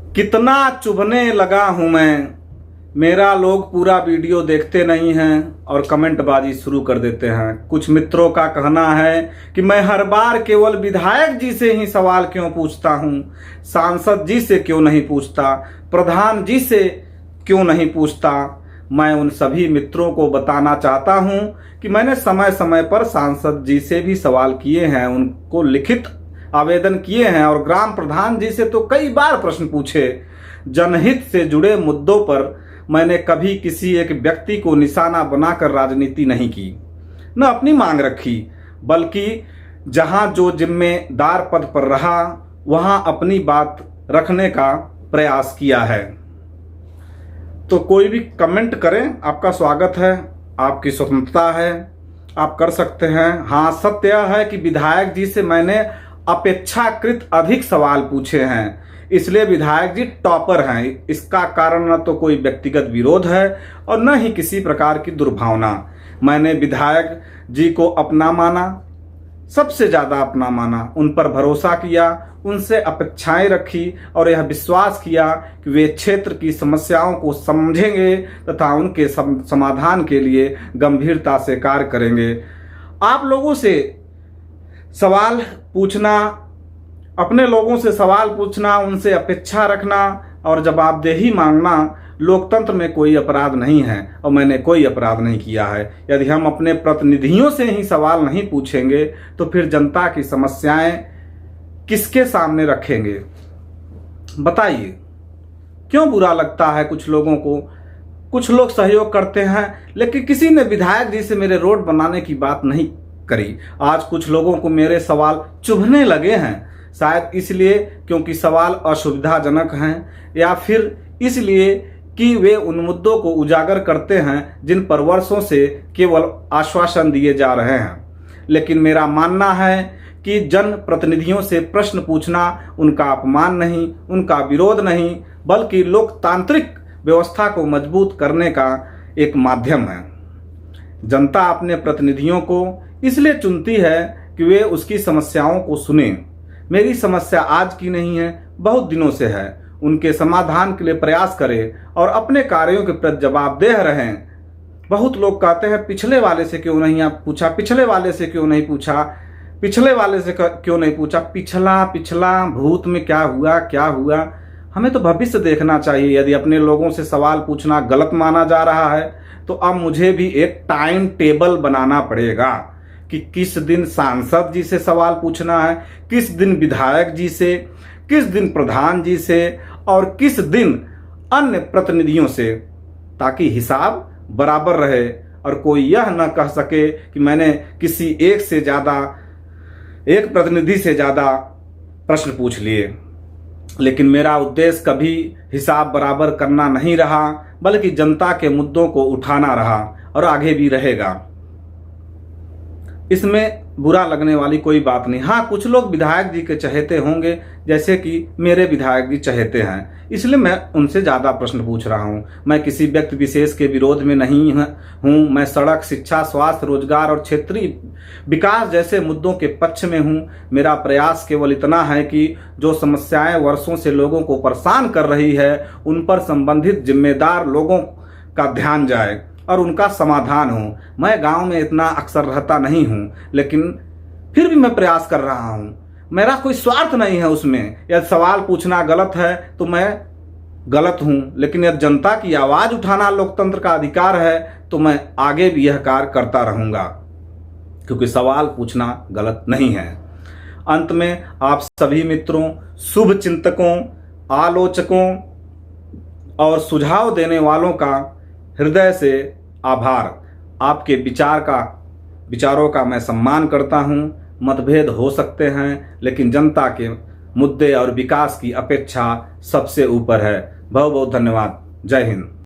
कितना चुभने लगा हूं मैं, मेरा लोग पूरा वीडियो देखते नहीं हैं और कमेंटबाजी शुरू कर देते हैं। कुछ मित्रों का कहना है कि मैं हर बार केवल विधायक जी से ही सवाल क्यों पूछता हूं, सांसद जी से क्यों नहीं पूछता, प्रधान जी से क्यों नहीं पूछता। मैं उन सभी मित्रों को बताना चाहता हूं कि मैंने समय समय पर सांसद जी से भी सवाल किए हैं, उनको लिखित आवेदन किए हैं और ग्राम प्रधान जी से तो कई बार प्रश्न पूछे। जनहित से जुड़े मुद्दों पर मैंने कभी किसी एक व्यक्ति को निशाना बनाकर राजनीति नहीं की, न अपनी मांग रखी, बल्कि जहां जो जिम्मेदार पद पर रहा वहां अपनी बात रखने का प्रयास किया है। तो कोई भी कमेंट करें, आपका स्वागत है, आपकी स्वतंत्रता है, आप कर सकते हैं। हाँ, सत्य यह है कि विधायक जी से मैंने अपेक्षाकृत अधिक सवाल पूछे हैं, इसलिए विधायक जी टॉपर हैं। इसका कारण न तो कोई व्यक्तिगत विरोध है और न ही किसी प्रकार की दुर्भावना। मैंने विधायक जी को अपना माना, सबसे ज़्यादा अपना माना, उन पर भरोसा किया, उनसे अपेक्षाएं रखी और यह विश्वास किया कि वे क्षेत्र की समस्याओं को समझेंगे तथा उनके समाधान के लिए गंभीरता से कार्य करेंगे। आप लोगों से सवाल पूछना, अपने लोगों से सवाल पूछना, उनसे अपेक्षा रखना और जवाबदेही मांगना लोकतंत्र में कोई अपराध नहीं है और मैंने कोई अपराध नहीं किया है। यदि हम अपने प्रतिनिधियों से ही सवाल नहीं पूछेंगे तो फिर जनता की समस्याएं किसके सामने रखेंगे? बताइए, क्यों बुरा लगता है कुछ लोगों को? कुछ लोग सहयोग करते हैं, लेकिन किसी ने विधायक जी से मेरे रोड बनाने की बात नहीं करी। आज कुछ लोगों को मेरे सवाल चुभने लगे हैं, शायद इसलिए क्योंकि सवाल असुविधाजनक हैं या फिर इसलिए कि वे उन मुद्दों को उजागर करते हैं जिन पर वर्षों से केवल आश्वासन दिए जा रहे हैं। लेकिन मेरा मानना है कि जन प्रतिनिधियों से प्रश्न पूछना उनका अपमान नहीं, उनका विरोध नहीं, बल्कि लोकतांत्रिक व्यवस्था को मजबूत करने का एक माध्यम है। जनता अपने प्रतिनिधियों को इसलिए चुनती है कि वे उसकी समस्याओं को सुने। मेरी समस्या आज की नहीं है, बहुत दिनों से है। उनके समाधान के लिए प्रयास करें और अपने कार्यों के प्रति जवाबदेह रहें। बहुत लोग कहते हैं पिछले वाले से क्यों नहीं आप पूछा, पिछले वाले से क्यों नहीं पूछा, पिछले वाले से क्यों नहीं पूछा। पिछला भूत में क्या हुआ। हमें तो भविष्य देखना चाहिए। यदि अपने लोगों से सवाल पूछना गलत माना जा रहा है तो अब मुझे भी एक टाइम टेबल बनाना पड़ेगा कि किस दिन सांसद जी से सवाल पूछना है, किस दिन विधायक जी से, किस दिन प्रधान जी से और किस दिन अन्य प्रतिनिधियों से, ताकि हिसाब बराबर रहे और कोई यह न कह सके कि मैंने किसी एक प्रतिनिधि से ज़्यादा प्रश्न पूछ लिए। लेकिन मेरा उद्देश्य कभी हिसाब बराबर करना नहीं रहा, बल्कि जनता के मुद्दों को उठाना रहा और आगे भी रहेगा। इसमें बुरा लगने वाली कोई बात नहीं। हाँ, कुछ लोग विधायक जी के चहेते होंगे, जैसे कि मेरे विधायक जी चहेते हैं, इसलिए मैं उनसे ज़्यादा प्रश्न पूछ रहा हूँ। मैं किसी व्यक्ति विशेष के विरोध में नहीं हूँ। मैं सड़क, शिक्षा, स्वास्थ्य, रोजगार और क्षेत्रीय विकास जैसे मुद्दों के पक्ष में हूँ। मेरा प्रयास केवल इतना है कि जो समस्याएं वर्षों से लोगों को परेशान कर रही है उन पर संबंधित जिम्मेदार लोगों का ध्यान जाए और उनका समाधान हो। मैं गांव में इतना अक्सर रहता नहीं हूं, लेकिन फिर भी मैं प्रयास कर रहा हूं। मेरा कोई स्वार्थ नहीं है उसमें। यदि सवाल पूछना गलत है तो मैं गलत हूं, लेकिन यदि जनता की आवाज़ उठाना लोकतंत्र का अधिकार है तो मैं आगे भी यह कार्य करता रहूंगा, क्योंकि सवाल पूछना गलत नहीं है। अंत में आप सभी मित्रों, शुभ चिंतकों, आलोचकों और सुझाव देने वालों का हृदय से आभार। आपके विचारों का मैं सम्मान करता हूं। मतभेद हो सकते हैं, लेकिन जनता के मुद्दे और विकास की अपेक्षा सबसे ऊपर है। बहुत बहुत धन्यवाद। जय हिंद।